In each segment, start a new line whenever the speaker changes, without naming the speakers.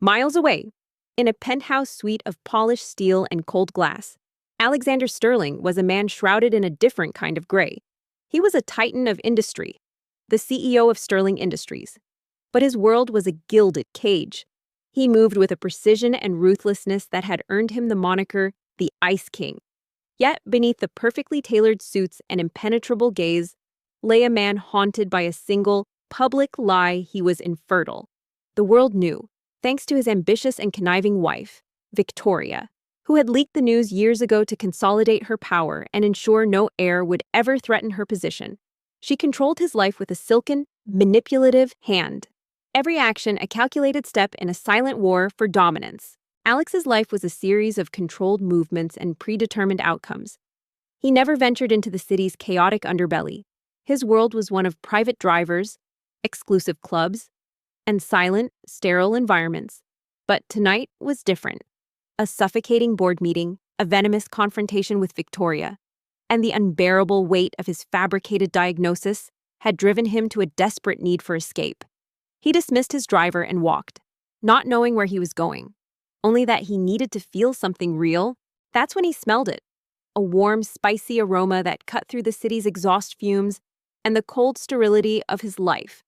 Miles away, in a penthouse suite of polished steel and cold glass, Alexander Sterling was a man shrouded in a different kind of gray. He was a titan of industry, the CEO of Sterling Industries. But his world was a gilded cage. He moved with a precision and ruthlessness that had earned him the moniker the Ice King. Yet beneath the perfectly tailored suits and impenetrable gaze lay a man haunted by a single, public lie: he was infertile. The world knew, thanks to his ambitious and conniving wife, Victoria, who had leaked the news years ago to consolidate her power and ensure no heir would ever threaten her position. She controlled his life with a silken, manipulative hand. Every action a calculated step in a silent war for dominance. Alex's life was a series of controlled movements and predetermined outcomes. He never ventured into the city's chaotic underbelly. His world was one of private drivers, exclusive clubs, and silent, sterile environments. But tonight was different. A suffocating board meeting, a venomous confrontation with Victoria, and the unbearable weight of his fabricated diagnosis had driven him to a desperate need for escape. He dismissed his driver and walked, not knowing where he was going, only that he needed to feel something real. That's when he smelled it. A warm, spicy aroma that cut through the city's exhaust fumes and the cold sterility of his life.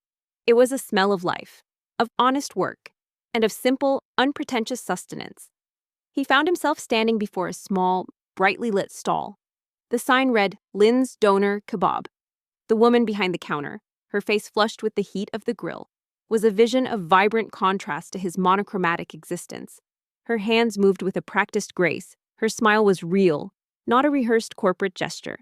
It was a smell of life, of honest work, and of simple, unpretentious sustenance. He found himself standing before a small, brightly lit stall. The sign read, "Lynn's Doner Kebab." The woman behind the counter, her face flushed with the heat of the grill, was a vision of vibrant contrast to his monochromatic existence. Her hands moved with a practiced grace. Her smile was real, not a rehearsed corporate gesture.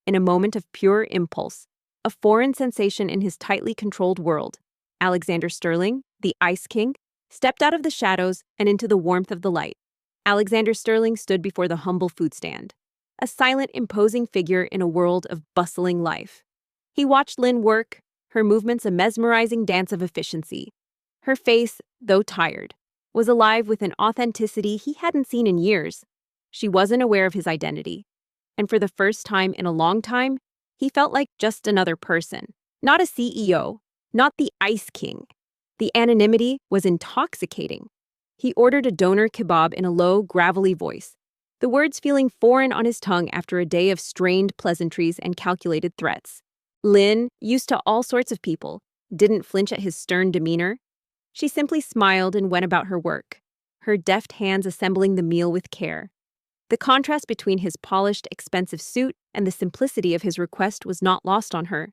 In a moment of pure impulse, a foreign sensation in his tightly controlled world, Alexander Sterling, the Ice King, stepped out of the shadows and into the warmth of the light. Alexander Sterling stood before the humble food stand, a silent, imposing figure in a world of bustling life. He watched Lynn work, her movements a mesmerizing dance of efficiency. Her face, though tired, was alive with an authenticity he hadn't seen in years. She wasn't aware of his identity, and for the first time in a long time, he felt like just another person, not a CEO, not the Ice King. The anonymity was intoxicating. He ordered a doner kebab in a low, gravelly voice, the words feeling foreign on his tongue after a day of strained pleasantries and calculated threats. Lynn, used to all sorts of people, didn't flinch at his stern demeanor. She simply smiled and went about her work, her deft hands assembling the meal with care. The contrast between his polished, expensive suit and the simplicity of his request was not lost on her.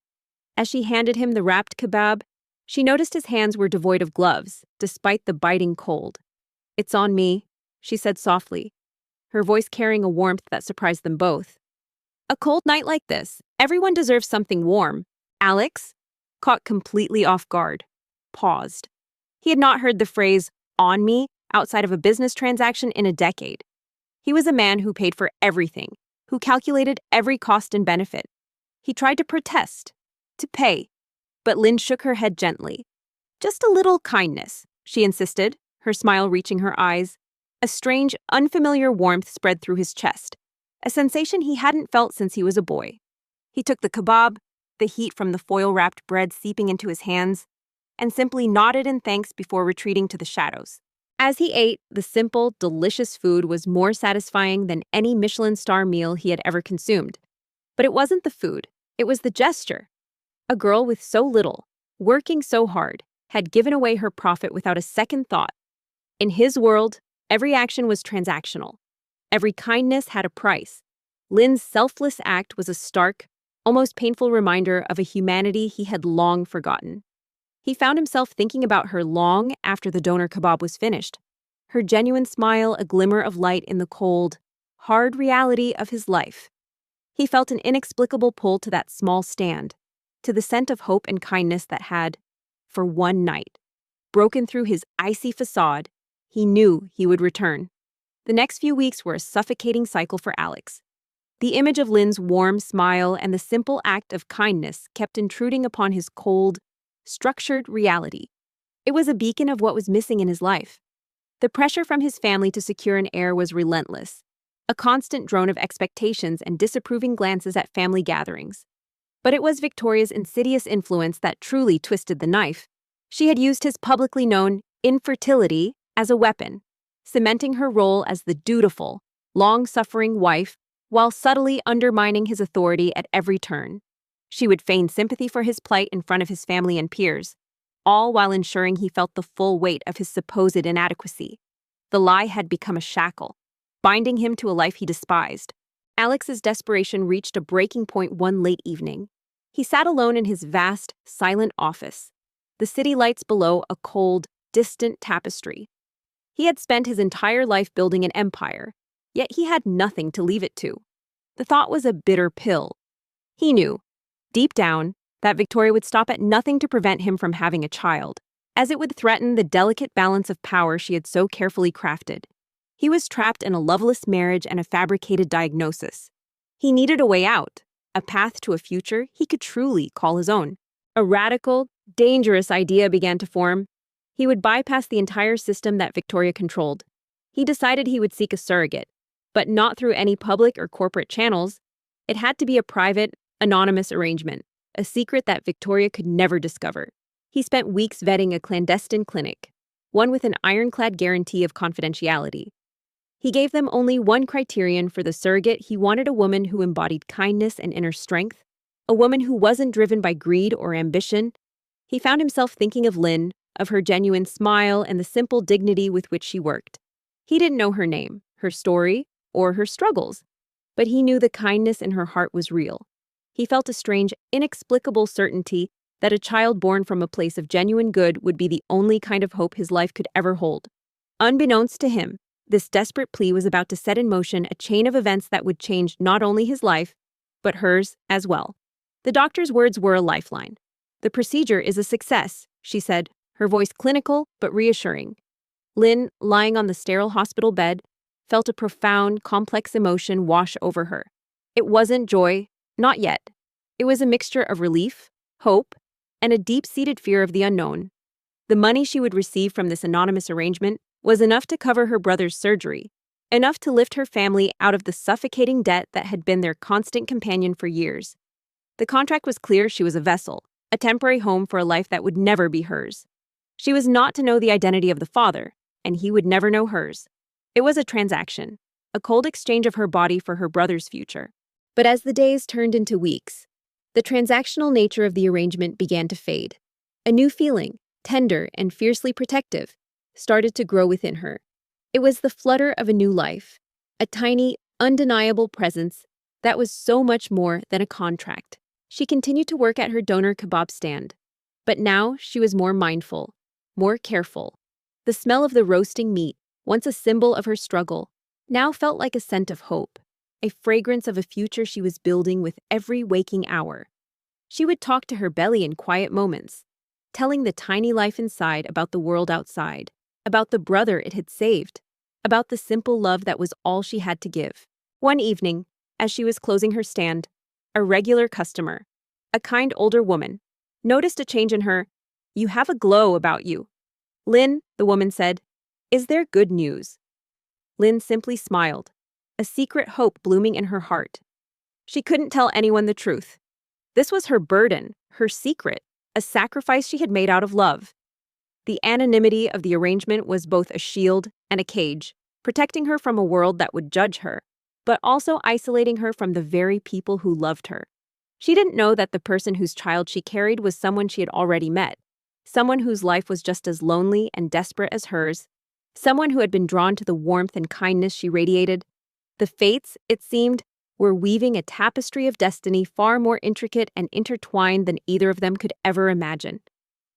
As she handed him the wrapped kebab, she noticed his hands were devoid of gloves, despite the biting cold. "It's on me," she said softly, her voice carrying a warmth that surprised them both. A cold night like this, everyone deserves something warm. Alex, caught completely off guard, paused. He had not heard the phrase, "on me," outside of a business transaction in a decade. He was a man who paid for everything, who calculated every cost and benefit. He tried to protest, to pay, but Lynn shook her head gently. "Just a little kindness," she insisted, her smile reaching her eyes. A strange, unfamiliar warmth spread through his chest, a sensation he hadn't felt since he was a boy. He took the kebab, the heat from the foil-wrapped bread seeping into his hands, and simply nodded in thanks before retreating to the shadows. As he ate, the simple, delicious food was more satisfying than any Michelin star meal he had ever consumed. But it wasn't the food, it was the gesture. A girl with so little, working so hard, had given away her profit without a second thought. In his world, every action was transactional. Every kindness had a price. Lynn's selfless act was a stark, almost painful reminder of a humanity he had long forgotten. He found himself thinking about her long after the doner kebab was finished, her genuine smile a glimmer of light in the cold, hard reality of his life. He felt an inexplicable pull to that small stand, to the scent of hope and kindness that had, for one night, broken through his icy facade. He knew he would return. The next few weeks were a suffocating cycle for Alex. The image of Lynn's warm smile and the simple act of kindness kept intruding upon his cold, structured reality. It was a beacon of what was missing in his life. The pressure from his family to secure an heir was relentless, a constant drone of expectations and disapproving glances at family gatherings. But it was Victoria's insidious influence that truly twisted the knife. She had used his publicly known infertility as a weapon, cementing her role as the dutiful, long-suffering wife while subtly undermining his authority at every turn. She would feign sympathy for his plight in front of his family and peers, all while ensuring he felt the full weight of his supposed inadequacy. The lie had become a shackle, binding him to a life he despised. Alex's desperation reached a breaking point one late evening. He sat alone in his vast, silent office, the city lights below a cold, distant tapestry. He had spent his entire life building an empire, yet he had nothing to leave it to. The thought was a bitter pill. He knew, deep down, that Victoria would stop at nothing to prevent him from having a child, as it would threaten the delicate balance of power she had so carefully crafted. He was trapped in a loveless marriage and a fabricated diagnosis. He needed a way out, a path to a future he could truly call his own. A radical, dangerous idea began to form. He would bypass the entire system that Victoria controlled. He decided he would seek a surrogate, but not through any public or corporate channels. It had to be a private, anonymous arrangement, a secret that Victoria could never discover. He spent weeks vetting a clandestine clinic, one with an ironclad guarantee of confidentiality. He gave them only one criterion for the surrogate. He wanted a woman who embodied kindness and inner strength, a woman who wasn't driven by greed or ambition. He found himself thinking of Lynn, of her genuine smile and the simple dignity with which she worked. He didn't know her name, her story, or her struggles, but he knew the kindness in her heart was real. He felt a strange, inexplicable certainty that a child born from a place of genuine good would be the only kind of hope his life could ever hold. Unbeknownst to him, this desperate plea was about to set in motion a chain of events that would change not only his life, but hers as well. The doctor's words were a lifeline. "The procedure is a success," she said, her voice clinical but reassuring. Lynn, lying on the sterile hospital bed, felt a profound, complex emotion wash over her. It wasn't joy, not yet. It was a mixture of relief, hope, and a deep-seated fear of the unknown. The money she would receive from this anonymous arrangement was enough to cover her brother's surgery, enough to lift her family out of the suffocating debt that had been their constant companion for years. The contract was clear. She was a vessel, a temporary home for a life that would never be hers. She was not to know the identity of the father, and he would never know hers. It was a transaction, a cold exchange of her body for her brother's future. But as the days turned into weeks, the transactional nature of the arrangement began to fade. A new feeling, tender and fiercely protective, started to grow within her. It was the flutter of a new life, a tiny, undeniable presence that was so much more than a contract. She continued to work at her donor kebab stand, but now she was more mindful, more careful. The smell of the roasting meat, once a symbol of her struggle, now felt like a scent of hope, a fragrance of a future she was building with every waking hour. She would talk to her belly in quiet moments, telling the tiny life inside about the world outside, about the brother it had saved, about the simple love that was all she had to give. One evening, as she was closing her stand, a regular customer, a kind older woman, noticed a change in her. "You have a glow about you." "Lynn," the woman said, "is there good news?" Lynn simply smiled, a secret hope blooming in her heart. She couldn't tell anyone the truth. This was her burden, her secret, a sacrifice she had made out of love. The anonymity of the arrangement was both a shield and a cage, protecting her from a world that would judge her, but also isolating her from the very people who loved her. She didn't know that the person whose child she carried was someone she had already met, someone whose life was just as lonely and desperate as hers, someone who had been drawn to the warmth and kindness she radiated. The fates, it seemed, were weaving a tapestry of destiny far more intricate and intertwined than either of them could ever imagine.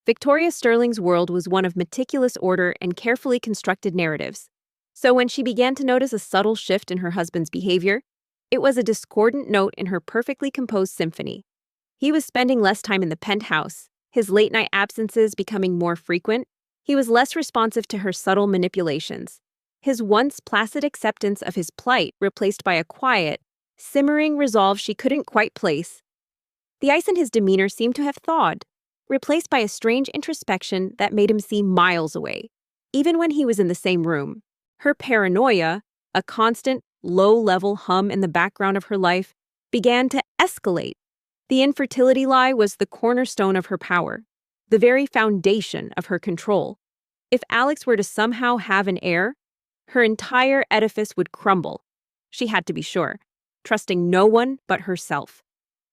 Victoria Sterling's world was one of meticulous order and carefully constructed narratives. So when she began to notice a subtle shift in her husband's behavior, it was a discordant note in her perfectly composed symphony. He was spending less time in the penthouse, his late-night absences becoming more frequent. He was less responsive to her subtle manipulations. His once placid acceptance of his plight replaced by a quiet, simmering resolve she couldn't quite place. The ice in his demeanor seemed to have thawed, replaced by a strange introspection that made him seem miles away, even when he was in the same room. Her paranoia, a constant, low-level hum in the background of her life, began to escalate. The infertility lie was the cornerstone of her power, the very foundation of her control. If Alex were to somehow have an heir, her entire edifice would crumble. She had to be sure, trusting no one but herself.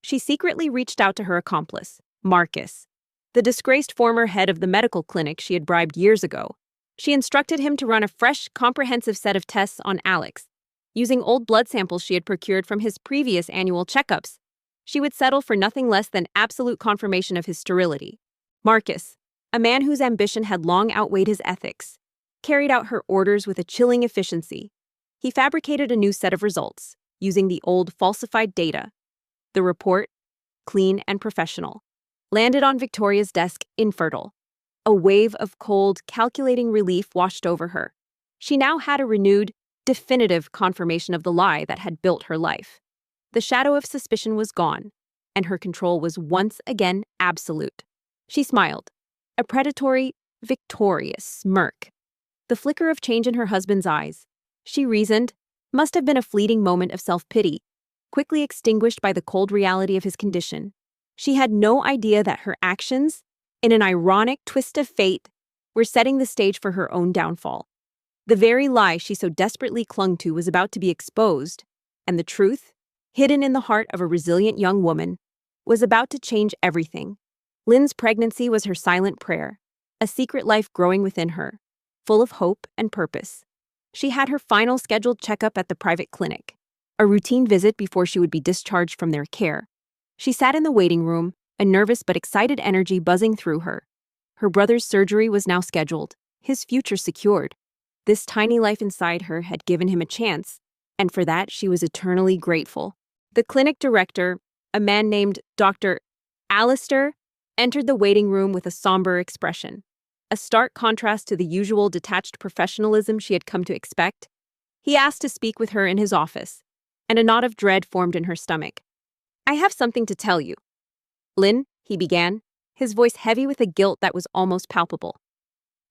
She secretly reached out to her accomplice, Marcus, the disgraced former head of the medical clinic she had bribed years ago. She instructed him to run a fresh, comprehensive set of tests on Alex, using old blood samples she had procured from his previous annual checkups. She would settle for nothing less than absolute confirmation of his sterility. Marcus, a man whose ambition had long outweighed his ethics, carried out her orders with a chilling efficiency. He fabricated a new set of results, using the old falsified data. The report, clean and professional, landed on Victoria's desk infertile. A wave of cold, calculating relief washed over her. She now had a renewed, definitive confirmation of the lie that had built her life. The shadow of suspicion was gone, and her control was once again absolute. She smiled, a predatory, victorious smirk. The flicker of change in her husband's eyes, she reasoned, must have been a fleeting moment of self-pity, quickly extinguished by the cold reality of his condition. She had no idea that her actions, in an ironic twist of fate, were setting the stage for her own downfall. The very lie she so desperately clung to was about to be exposed, and the truth, hidden in the heart of a resilient young woman, was about to change everything. Lynn's pregnancy was her silent prayer, a secret life growing within her, full of hope and purpose. She had her final scheduled checkup at the private clinic, a routine visit before she would be discharged from their care. She sat in the waiting room, a nervous but excited energy buzzing through her. Her brother's surgery was now scheduled, his future secured. This tiny life inside her had given him a chance, and for that she was eternally grateful. The clinic director, a man named Dr. Alistair, entered the waiting room with a somber expression, a stark contrast to the usual detached professionalism she had come to expect. He asked to speak with her in his office, and a knot of dread formed in her stomach. "I have something to tell you." "Lynn," he began, his voice heavy with a guilt that was almost palpable.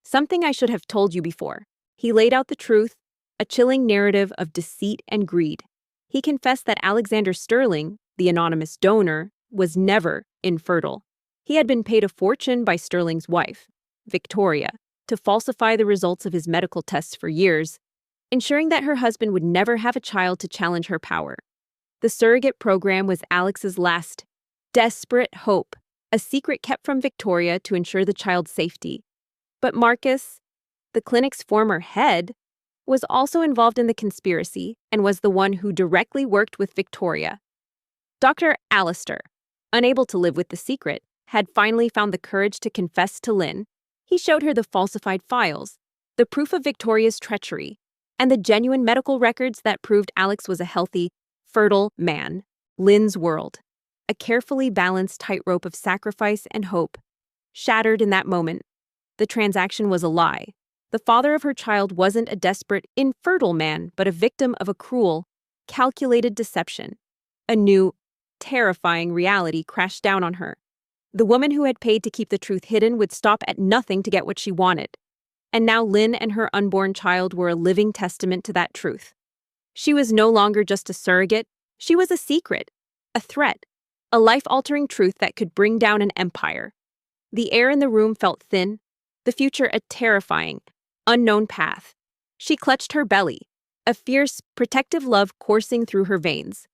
"Something I should have told you before." He laid out the truth, a chilling narrative of deceit and greed. He confessed that Alexander Sterling, the anonymous donor, was never infertile. He had been paid a fortune by Sterling's wife, Victoria, to falsify the results of his medical tests for years, ensuring that her husband would never have a child to challenge her power. The surrogate program was Alex's last, desperate hope, a secret kept from Victoria to ensure the child's safety. But Marcus, the clinic's former head, was also involved in the conspiracy and was the one who directly worked with Victoria. Dr. Alistair, unable to live with the secret, had finally found the courage to confess to Lynn. He showed her the falsified files, the proof of Victoria's treachery, and the genuine medical records that proved Alex was a healthy, fertile man. Lynn's world, a carefully balanced tightrope of sacrifice and hope, shattered in that moment. The transaction was a lie. The father of her child wasn't a desperate, infertile man, but a victim of a cruel, calculated deception. A new, terrifying reality crashed down on her. The woman who had paid to keep the truth hidden would stop at nothing to get what she wanted. And now Lynn and her unborn child were a living testament to that truth. She was no longer just a surrogate, she was a secret, a threat, a life-altering truth that could bring down an empire. The air in the room felt thin, the future a terrifying, unknown path. She clutched her belly, a fierce, protective love coursing through her veins.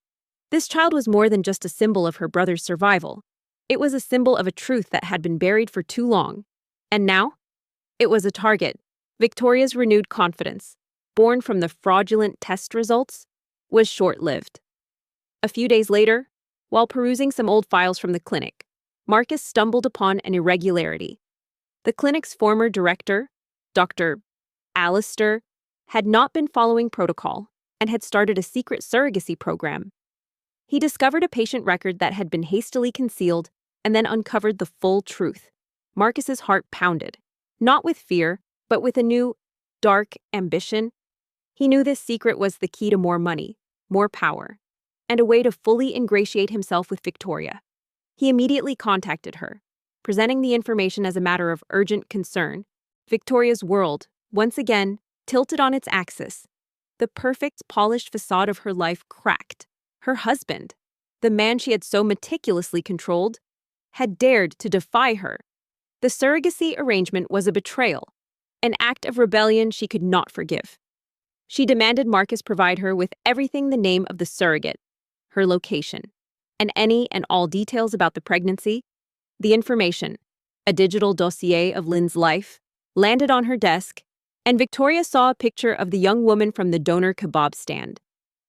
This child was more than just a symbol of her brother's survival. It was a symbol of a truth that had been buried for too long. And now? It was a target. Victoria's renewed confidence, born from the fraudulent test results, was short-lived. A few days later, while perusing some old files from the clinic, Marcus stumbled upon an irregularity. The clinic's former director, Dr. Alistair, had not been following protocol and had started a secret surrogacy program. He discovered a patient record that had been hastily concealed and then uncovered the full truth. Marcus's heart pounded, not with fear, but with a new, dark ambition. He knew this secret was the key to more money, more power, and a way to fully ingratiate himself with Victoria. He immediately contacted her, presenting the information as a matter of urgent concern. Victoria's world, once again, tilted on its axis. The perfect, polished facade of her life cracked. Her husband, the man she had so meticulously controlled, had dared to defy her. The surrogacy arrangement was a betrayal, an act of rebellion she could not forgive. She demanded Marcus provide her with everything: the name of the surrogate, her location, and any and all details about the pregnancy. The information, a digital dossier of Lynn's life, landed on her desk, and Victoria saw a picture of the young woman from the donor kebab stand.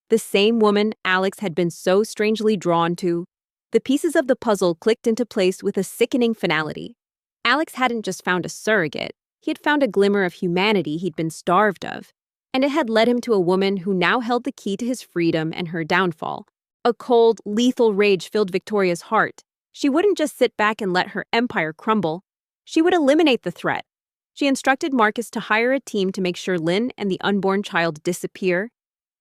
The same woman Alex had been so strangely drawn to. The pieces of the puzzle clicked into place with a sickening finality. Alex hadn't just found a surrogate, he had found a glimmer of humanity he'd been starved of, and it had led him to a woman who now held the key to his freedom and her downfall. A cold, lethal rage filled Victoria's heart. She wouldn't just sit back and let her empire crumble. She would eliminate the threat. She instructed Marcus to hire a team to make sure Lynn and the unborn child disappear.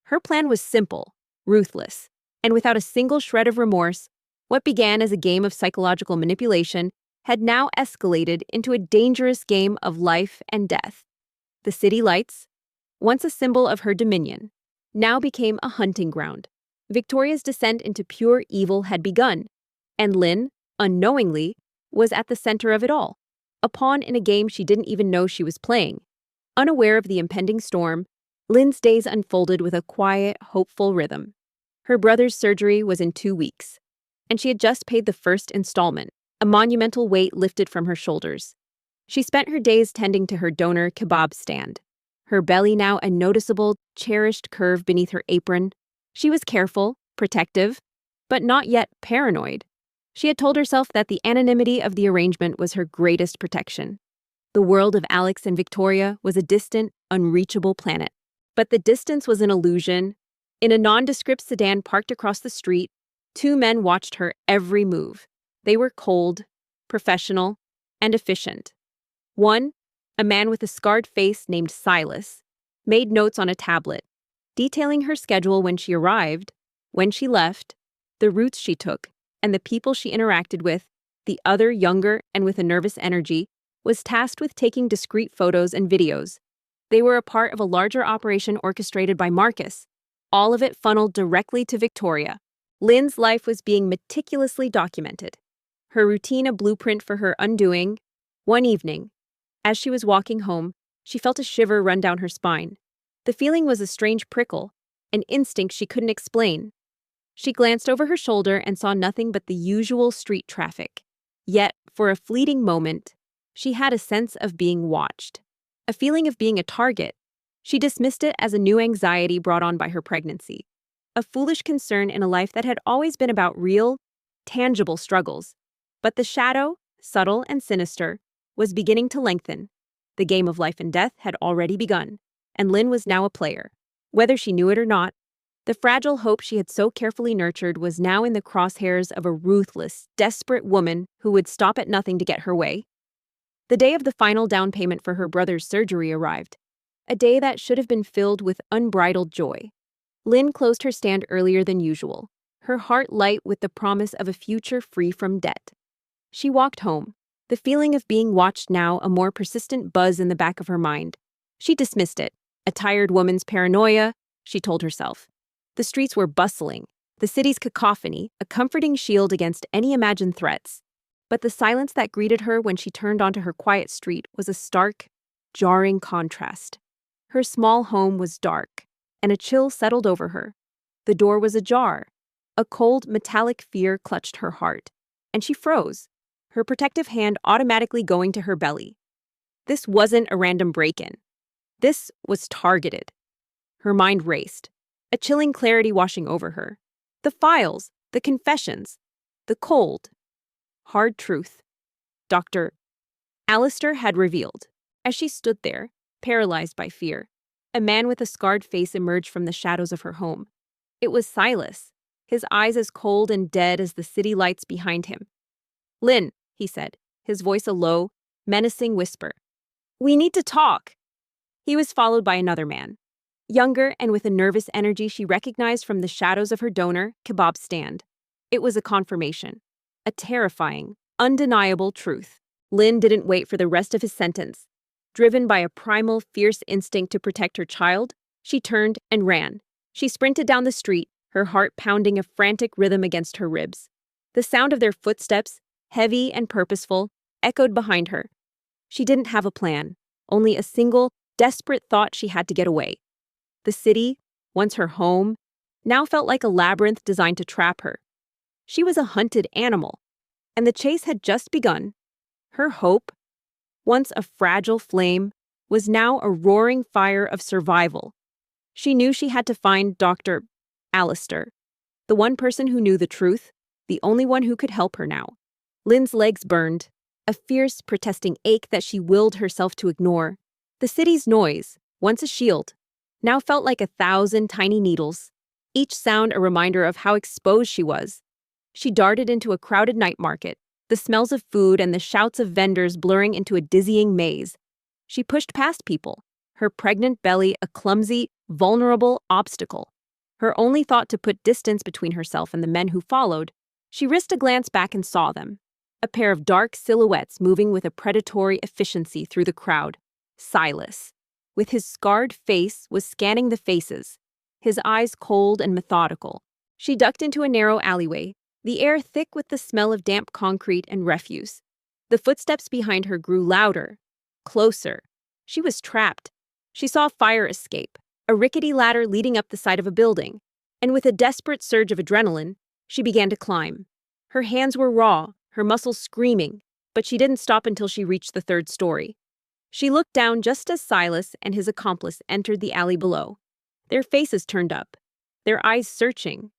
Her plan was simple, ruthless, and without a single shred of remorse. What began as a game of psychological manipulation had now escalated into a dangerous game of life and death. The city lights, once a symbol of her dominion, now became a hunting ground. Victoria's descent into pure evil had begun, and Lynn, unknowingly, was at the center of it all, a pawn in a game she didn't even know she was playing. Unaware of the impending storm, Lynn's days unfolded with a quiet, hopeful rhythm. Her brother's surgery was in 2 weeks, and she had just paid the first installment, a monumental weight lifted from her shoulders. She spent her days tending to her donor kebab stand, her belly now a noticeable, cherished curve beneath her apron. She was careful, protective, but not yet paranoid. She had told herself that the anonymity of the arrangement was her greatest protection. The world of Alex and Victoria was a distant, unreachable planet. But the distance was an illusion. In a nondescript sedan parked across the street, 2 men watched her every move. They were cold, professional, and efficient. One, a man with a scarred face named Silas, made notes on a tablet, detailing her schedule: when she arrived, when she left, the routes she took, and the people she interacted with. The other, younger and with a nervous energy, was tasked with taking discreet photos and videos. They were a part of a larger operation orchestrated by Marcus, all of it funneled directly to Victoria. Lynn's life was being meticulously documented, her routine a blueprint for her undoing. One evening, as she was walking home, she felt a shiver run down her spine. The feeling was a strange prickle, an instinct she couldn't explain. She glanced over her shoulder and saw nothing but the usual street traffic. Yet, for a fleeting moment, she had a sense of being watched, a feeling of being a target. She dismissed it as a new anxiety brought on by her pregnancy, a foolish concern in a life that had always been about real, tangible struggles. But the shadow, subtle and sinister, was beginning to lengthen. The game of life and death had already begun, and Lynn was now a player. Whether she knew it or not, the fragile hope she had so carefully nurtured was now in the crosshairs of a ruthless, desperate woman who would stop at nothing to get her way. The day of the final down payment for her brother's surgery arrived, a day that should have been filled with unbridled joy. Lynn closed her stand earlier than usual, her heart light with the promise of a future free from debt. She walked home, the feeling of being watched now a more persistent buzz in the back of her mind. She dismissed it. A tired woman's paranoia, she told herself. The streets were bustling, the city's cacophony, a comforting shield against any imagined threats. But the silence that greeted her when she turned onto her quiet street was a stark, jarring contrast. Her small home was dark, and a chill settled over her. The door was ajar. A cold, metallic fear clutched her heart, and she froze, her protective hand automatically going to her belly. This wasn't a random break-in. This was targeted. Her mind raced, a chilling clarity washing over her. The files, the confessions, the cold, hard truth Dr. Alistair had revealed. As she stood there, paralyzed by fear, a man with a scarred face emerged from the shadows of her home. It was Silas, his eyes as cold and dead as the city lights behind him. "Lynn," he said, his voice a low, menacing whisper. "We need to talk." He was followed by another man, younger and with a nervous energy she recognized from the shadows of her donor kebab stand. It was a confirmation, a terrifying, undeniable truth. Lynn didn't wait for the rest of his sentence. Driven by a primal, fierce instinct to protect her child, she turned and ran. She sprinted down the street, her heart pounding a frantic rhythm against her ribs. The sound of their footsteps, heavy and purposeful, echoed behind her. She didn't have a plan, only a single, desperate thought: she had to get away. The city, once her home, now felt like a labyrinth designed to trap her. She was a hunted animal, and the chase had just begun. Her hope, once a fragile flame, was now a roaring fire of survival. She knew she had to find Dr. Alistair, the one person who knew the truth, the only one who could help her now. Lynn's legs burned, a fierce, protesting ache that she willed herself to ignore. The city's noise, once a shield, now felt like 1,000 tiny needles, each sound a reminder of how exposed she was. She darted into a crowded night market, the smells of food and the shouts of vendors blurring into a dizzying maze. She pushed past people, her pregnant belly a clumsy, vulnerable obstacle. Her only thought to put distance between herself and the men who followed. She risked a glance back and saw them. A pair of dark silhouettes moving with a predatory efficiency through the crowd. Silas, with his scarred face, was scanning the faces, his eyes cold and methodical. She ducked into a narrow alleyway, the air thick with the smell of damp concrete and refuse. The footsteps behind her grew louder, closer. She was trapped. She saw fire escape, a rickety ladder leading up the side of a building, and with a desperate surge of adrenaline, she began to climb. Her hands were raw, her muscles screaming, but she didn't stop until she reached the 3rd story. She looked down just as Silas and his accomplice entered the alley below, their faces turned up, their eyes searching.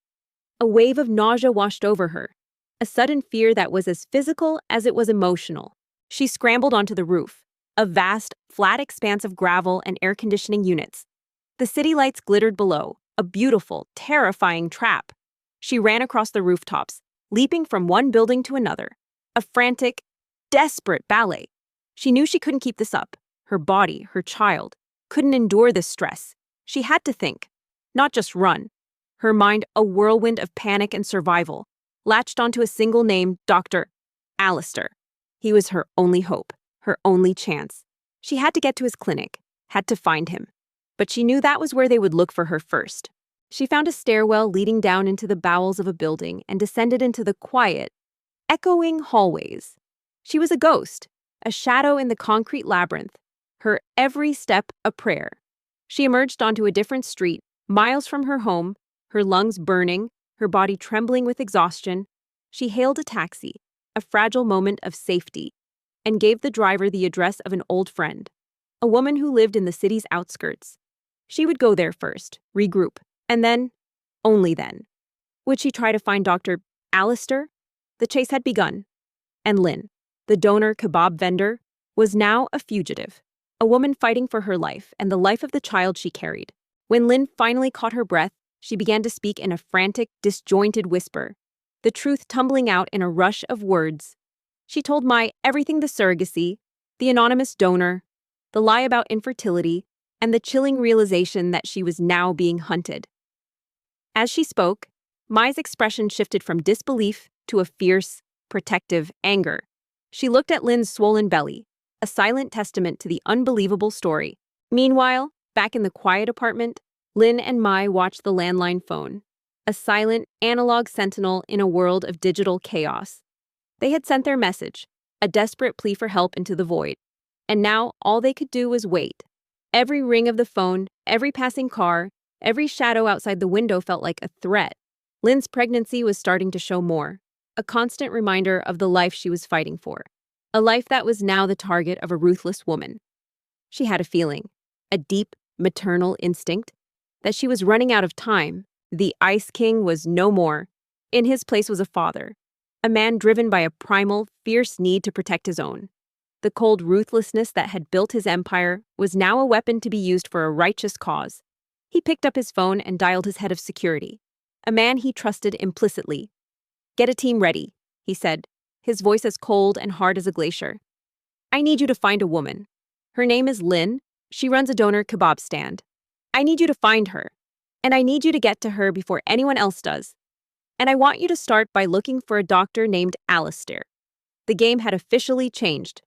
A wave of nausea washed over her, a sudden fear that was as physical as it was emotional. She scrambled onto the roof, a vast, flat expanse of gravel and air conditioning units. The city lights glittered below, a beautiful, terrifying trap. She ran across the rooftops, leaping from one building to another, a frantic, desperate ballet. She knew she couldn't keep this up. Her body, her child, couldn't endure this stress. She had to think, not just run. Her mind, a whirlwind of panic and survival, latched onto a single name: Dr. Alistair. He was her only hope, her only chance. She had to get to his clinic, had to find him. But she knew that was where they would look for her first. She found a stairwell leading down into the bowels of a building and descended into the quiet, echoing hallways. She was a ghost, a shadow in the concrete labyrinth, her every step a prayer. She emerged onto a different street, miles from her home, her lungs burning, her body trembling with exhaustion. She hailed a taxi, a fragile moment of safety, and gave the driver the address of an old friend, a woman who lived in the city's outskirts. She would go there first, regroup, and then, only then, would she try to find Dr. Alistair. The chase had begun, and Lynn, the donor kebab vendor, was now a fugitive, a woman fighting for her life and the life of the child she carried. When Lynn finally caught her breath, she began to speak in a frantic, disjointed whisper, the truth tumbling out in a rush of words. She told Mai everything: the surrogacy, the anonymous donor, the lie about infertility, and the chilling realization that she was now being hunted. As she spoke, Mai's expression shifted from disbelief to a fierce, protective anger. She looked at Lynn's swollen belly, a silent testament to the unbelievable story. Meanwhile, back in the quiet apartment, Lynn and Mai watched the landline phone, a silent, analog sentinel in a world of digital chaos. They had sent their message, a desperate plea for help, into the void, and now all they could do was wait. Every ring of the phone, every passing car, every shadow outside the window felt like a threat. Lynn's pregnancy was starting to show more, a constant reminder of the life she was fighting for, a life that was now the target of a ruthless woman. She had a feeling, a deep, maternal instinct, that she was running out of time. The Ice King was no more. In his place was a father, a man driven by a primal, fierce need to protect his own. The cold ruthlessness that had built his empire was now a weapon to be used for a righteous cause. He picked up his phone and dialed his head of security, a man he trusted implicitly. "Get a team ready," he said, his voice as cold and hard as a glacier. "I need you to find a woman. Her name is Lynn. She runs a donor kebab stand. I need you to find her, and I need you to get to her before anyone else does. And I want you to start by looking for a doctor named Alistair." The game had officially changed.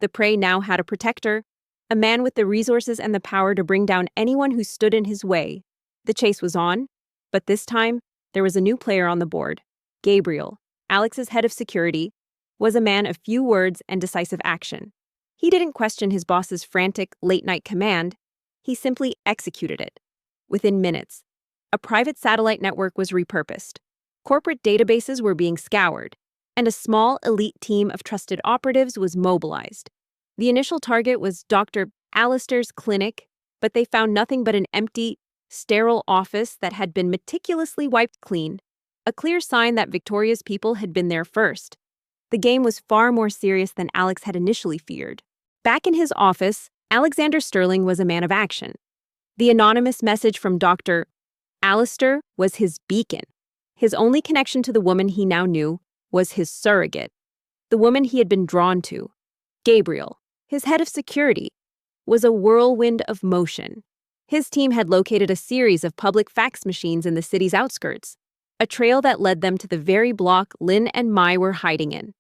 The prey now had a protector, a man with the resources and the power to bring down anyone who stood in his way. The chase was on, but this time, there was a new player on the board. Gabriel, Alex's head of security, was a man of few words and decisive action. He didn't question his boss's frantic, late-night command. He simply executed it. Within minutes, a private satellite network was repurposed. Corporate databases were being scoured, and a small, elite team of trusted operatives was mobilized. The initial target was Dr. Alistair's clinic, but they found nothing but an empty, sterile office that had been meticulously wiped clean, a clear sign that Victoria's people had been there first. The game was far more serious than Alex had initially feared. Back in his office, Alexander Sterling was a man of action. The anonymous message from Dr. Alistair was his beacon. His only connection to the woman he now knew was his surrogate, the woman he had been drawn to. Gabriel, his head of security, was a whirlwind of motion. His team had located a series of public fax machines in the city's outskirts, a trail that led them to the very block Lynn and Mai were hiding in.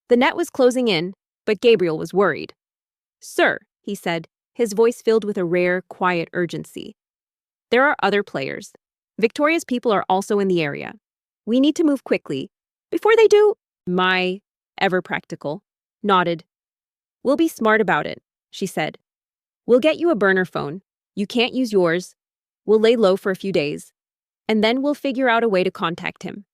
The net was closing in, but Gabriel was worried. "Sir," he said, his voice filled with a rare, quiet urgency. "There are other players. Victoria's people are also in the area. We need to move quickly. Before they do," Mai, ever practical, nodded. "We'll be smart about it," she said. "We'll get you a burner phone. You can't use yours. We'll lay low for a few days. And then we'll figure out a way to contact him.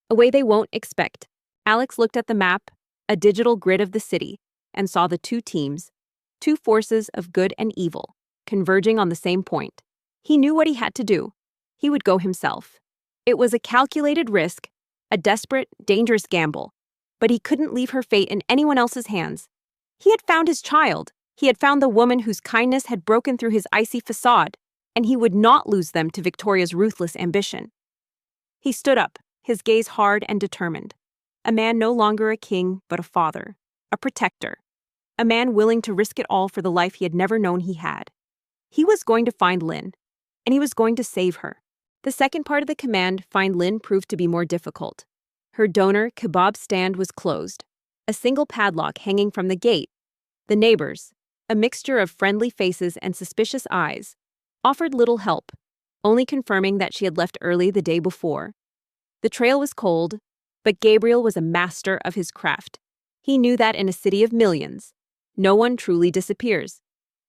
A way they won't expect." Alex looked at the map, a digital grid of the city, and saw the two teams, two forces of good and evil, converging on the same point. He knew what he had to do. He would go himself. It was a calculated risk, a desperate, dangerous gamble, but he couldn't leave her fate in anyone else's hands. He had found his child. He had found the woman whose kindness had broken through his icy facade, and he would not lose them to Victoria's ruthless ambition. He stood up, his gaze hard and determined. A man no longer a king, but a father, a protector, a man willing to risk it all for the life he had never known he had. He was going to find Lynn, and he was going to save her. The second part of the command, find Lynn, proved to be more difficult. Her donor kebab stand was closed, a single padlock hanging from the gate. The neighbors, a mixture of friendly faces and suspicious eyes, offered little help, only confirming that she had left early the day before. The trail was cold, but Gabriel was a master of his craft. He knew that in a city of millions, no one truly disappears.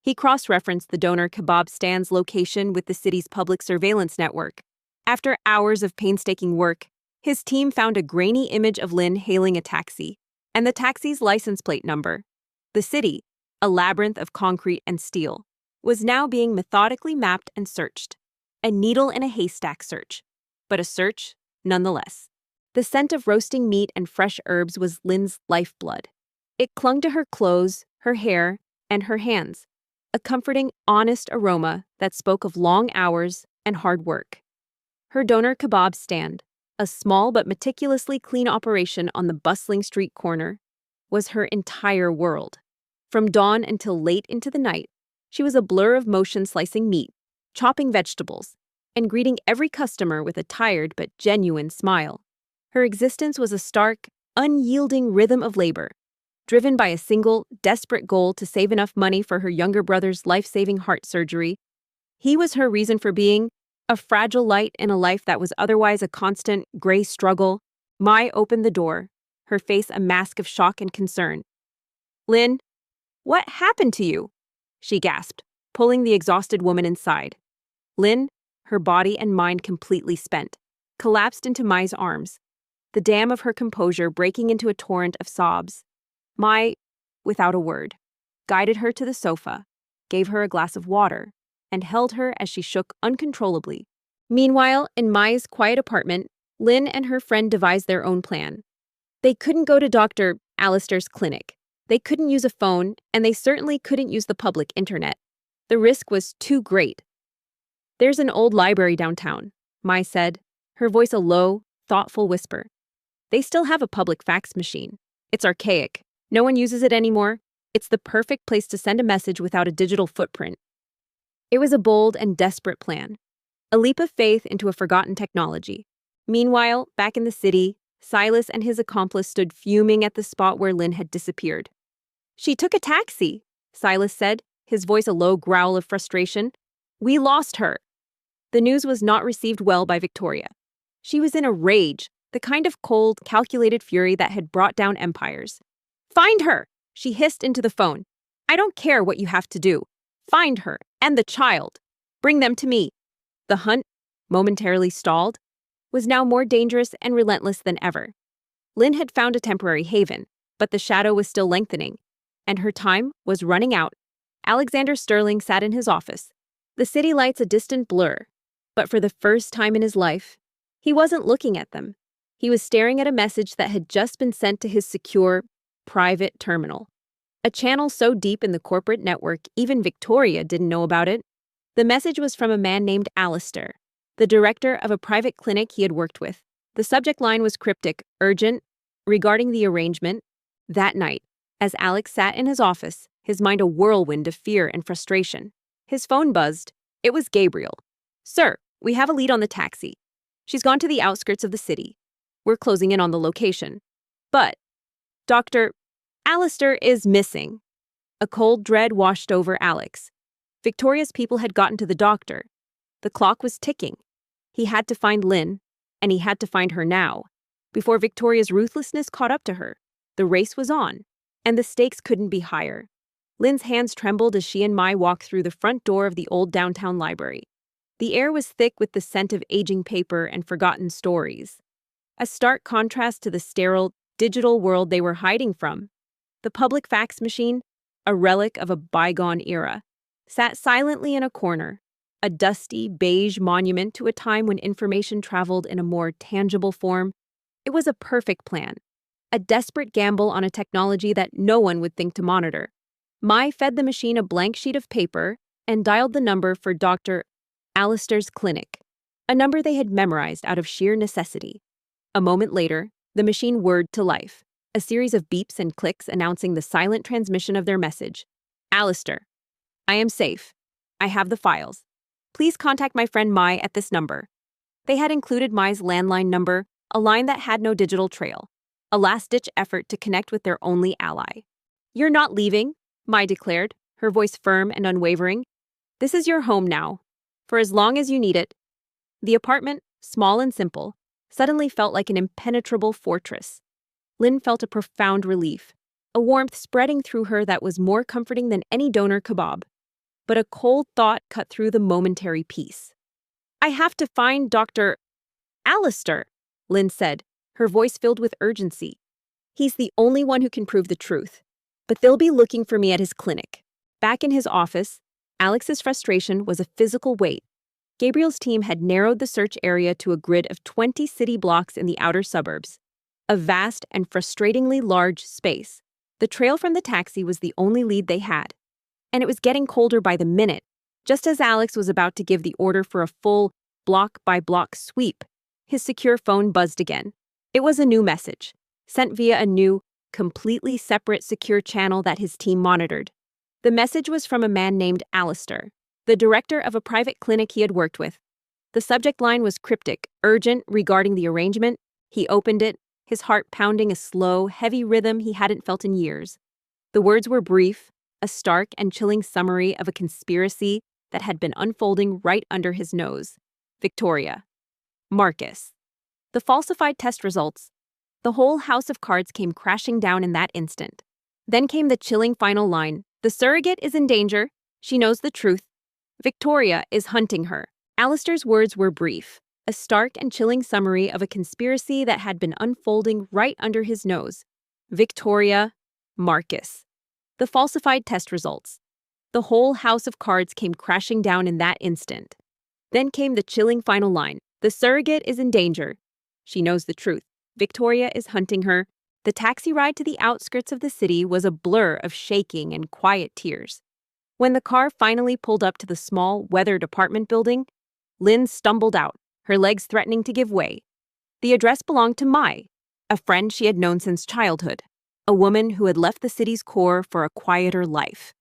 He cross-referenced the donor kebab stand's location with the city's public surveillance network. After hours of painstaking work, his team found a grainy image of Lynn hailing a taxi, and the taxi's license plate number. The city, a labyrinth of concrete and steel, was now being methodically mapped and searched. A needle in a haystack search, but a search nonetheless. The scent of roasting meat and fresh herbs was Lynn's lifeblood. It clung to her clothes, her hair, and her hands, a comforting, honest aroma that spoke of long hours and hard work. Her donor kebab stand, a small but meticulously clean operation on the bustling street corner, was her entire world. From dawn until late into the night, she was a blur of motion slicing meat, chopping vegetables, and greeting every customer with a tired but genuine smile. Her existence was a stark, unyielding rhythm of labor, driven by a single, desperate goal to save enough money for her younger brother's life-saving heart surgery. He was her reason for being, a fragile light in a life that was otherwise a constant, gray struggle. Mai opened the door, her face a mask of shock and concern. "Lynn, what happened to you?" she gasped, pulling the exhausted woman inside. Lynn, her body and mind completely spent, collapsed into Mai's arms, the dam of her composure breaking into a torrent of sobs. Mai, without a word, guided her to the sofa, gave her a glass of water, and held her as she shook uncontrollably. Meanwhile, in Mai's quiet apartment, Lynn and her friend devised their own plan. They couldn't go to Dr. Alistair's clinic. They couldn't use a phone, and they certainly couldn't use the public internet. The risk was too great. "There's an old library downtown," Mai said, her voice a low, thoughtful whisper. "They still have a public fax machine. It's archaic. No one uses it anymore. It's the perfect place to send a message without a digital footprint." It was a bold and desperate plan, a leap of faith into a forgotten technology. Meanwhile, back in the city, Silas and his accomplice stood fuming at the spot where Lynn had disappeared. "She took a taxi," Silas said, his voice a low growl of frustration. "We lost her." The news was not received well by Victoria. She was in a rage, the kind of cold, calculated fury that had brought down empires. "Find her!" she hissed into the phone. I don't care what you have to do. Find her and the child. Bring them to me. The hunt, momentarily stalled, was now more dangerous and relentless than ever. Lynn had found a temporary haven, but the shadow was still lengthening, and her time was running out. Alexander Sterling sat in his office, the city lights a distant blur, but for the first time in his life, he wasn't looking at them. He was staring at a message that had just been sent to his secure, private terminal. A channel so deep in the corporate network, even Victoria didn't know about it. The message was from a man named Alistair, the director of a private clinic he had worked with. The subject line was cryptic, urgent, regarding the arrangement. That night, as Alex sat in his office, his mind a whirlwind of fear and frustration. His phone buzzed. It was Gabriel. "Sir, we have a lead on the taxi. She's gone to the outskirts of the city. We're closing in on the location. But, Dr. Alistair is missing." A cold dread washed over Alex. Victoria's people had gotten to the doctor. The clock was ticking. He had to find Lynn, and he had to find her now, before Victoria's ruthlessness caught up to her. The race was on, and the stakes couldn't be higher. Lynn's hands trembled as she and Mai walked through the front door of the old downtown library. The air was thick with the scent of aging paper and forgotten stories. A stark contrast to the sterile, digital world they were hiding from. The public fax machine, a relic of a bygone era, sat silently in a corner, a dusty, beige monument to a time when information traveled in a more tangible form. It was a perfect plan, a desperate gamble on a technology that no one would think to monitor. Mai fed the machine a blank sheet of paper and dialed the number for Dr. Alistair's clinic, a number they had memorized out of sheer necessity. A moment later, the machine whirred to life, a series of beeps and clicks announcing the silent transmission of their message. "Alistair, I am safe. I have the files. Please contact my friend Mai at this number." They had included Mai's landline number, a line that had no digital trail, a last-ditch effort to connect with their only ally. "You're not leaving," Mai declared, her voice firm and unwavering. "This is your home now, for as long as you need it." The apartment, small and simple, suddenly felt like an impenetrable fortress. Lynn felt a profound relief, a warmth spreading through her that was more comforting than any donor kebab. But a cold thought cut through the momentary peace. "I have to find Dr. Alistair," Lynn said, her voice filled with urgency. "He's the only one who can prove the truth. But they'll be looking for me at his clinic." Back in his office, Alex's frustration was a physical weight. Gabriel's team had narrowed the search area to a grid of 20 city blocks in the outer suburbs, a vast and frustratingly large space. The trail from the taxi was the only lead they had, and it was getting colder by the minute. Just as Alex was about to give the order for a full, block-by-block sweep, his secure phone buzzed again. It was a new message, sent via a new, completely separate secure channel that his team monitored. The message was from a man named Alistair, the director of a private clinic he had worked with. The subject line was cryptic, urgent regarding the arrangement. He opened it, his heart pounding a slow, heavy rhythm he hadn't felt in years. The words were brief, a stark and chilling summary of a conspiracy that had been unfolding right under his nose. Victoria. Marcus. The falsified test results. The whole house of cards came crashing down in that instant. Then came the chilling final line. "The surrogate is in danger. She knows the truth. Victoria is hunting her." Alistair's words were brief, a stark and chilling summary of a conspiracy that had been unfolding right under his nose. Victoria. Marcus. The falsified test results. The whole house of cards came crashing down in that instant. Then came the chilling final line. "The surrogate is in danger. She knows the truth. Victoria is hunting her." The taxi ride to the outskirts of the city was a blur of shaking and quiet tears. When the car finally pulled up to the small, weathered apartment building, Lynn stumbled out, her legs threatening to give way. The address belonged to Mai, a friend she had known since childhood, a woman who had left the city's core for a quieter life.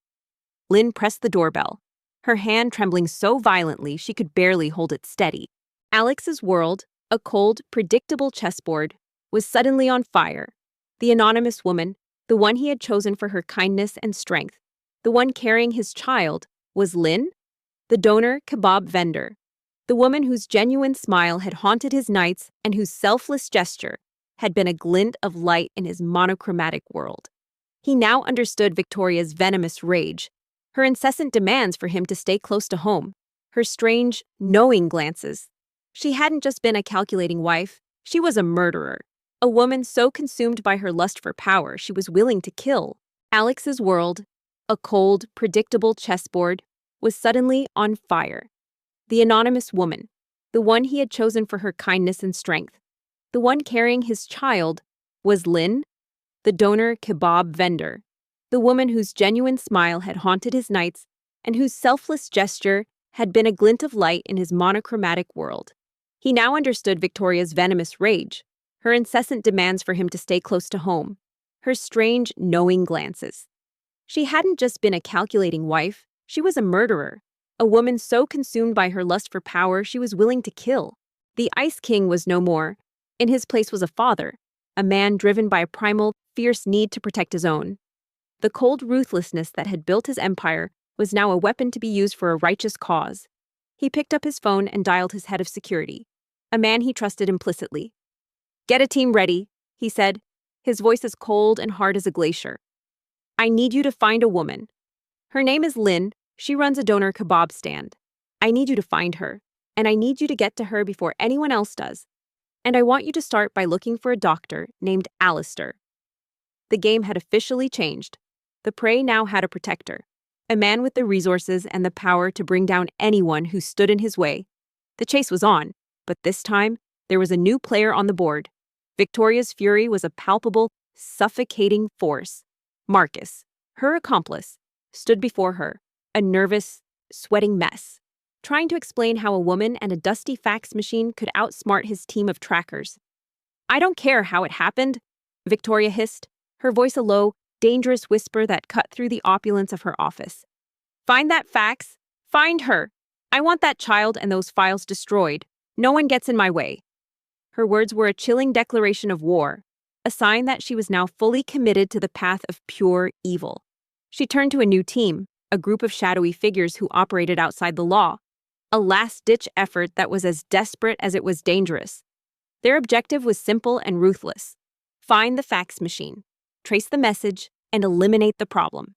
Lynn pressed the doorbell, her hand trembling so violently she could barely hold it steady. Alex's world, a cold, predictable chessboard, was suddenly on fire. The anonymous woman, the one he had chosen for her kindness and strength, the one carrying his child, was Lynn, the donor kebab vendor, the woman whose genuine smile had haunted his nights and whose selfless gesture had been a glint of light in his monochromatic world. He now understood Victoria's venomous rage, her incessant demands for him to stay close to home, her strange, knowing glances. She hadn't just been a calculating wife, she was a murderer, a woman so consumed by her lust for power she was willing to kill. Alex's world, a cold, predictable chessboard, was suddenly on fire. The anonymous woman, the one he had chosen for her kindness and strength, the one carrying his child, was Lynn, the donor kebab vendor, the woman whose genuine smile had haunted his nights and whose selfless gesture had been a glint of light in his monochromatic world. He now understood Victoria's venomous rage, her incessant demands for him to stay close to home, her strange, knowing glances. She hadn't just been a calculating wife, she was a murderer, a woman so consumed by her lust for power she was willing to kill. The Ice King was no more. In his place was a father, a man driven by a primal, fierce need to protect his own. The cold ruthlessness that had built his empire was now a weapon to be used for a righteous cause. He picked up his phone and dialed his head of security, a man he trusted implicitly. "Get a team ready," he said, his voice as cold and hard as a glacier. "I need you to find a woman. Her name is Lynn. She runs a donor kebab stand. I need you to find her, and I need you to get to her before anyone else does. And I want you to start by looking for a doctor named Alistair." The game had officially changed. The prey now had a protector, a man with the resources and the power to bring down anyone who stood in his way. The chase was on, but this time, there was a new player on the board. Victoria's fury was a palpable, suffocating force. Marcus, her accomplice, stood before her, a nervous, sweating mess, trying to explain how a woman and a dusty fax machine could outsmart his team of trackers. "I don't care how it happened," Victoria hissed, her voice a low, dangerous whisper that cut through the opulence of her office. "Find that fax. Find her. I want that child and those files destroyed. No one gets in my way." Her words were a chilling declaration of war, a sign that she was now fully committed to the path of pure evil. She turned to a new team, a group of shadowy figures who operated outside the law, a last-ditch effort that was as desperate as it was dangerous. Their objective was simple and ruthless: find the fax machine, trace the message, and eliminate the problem.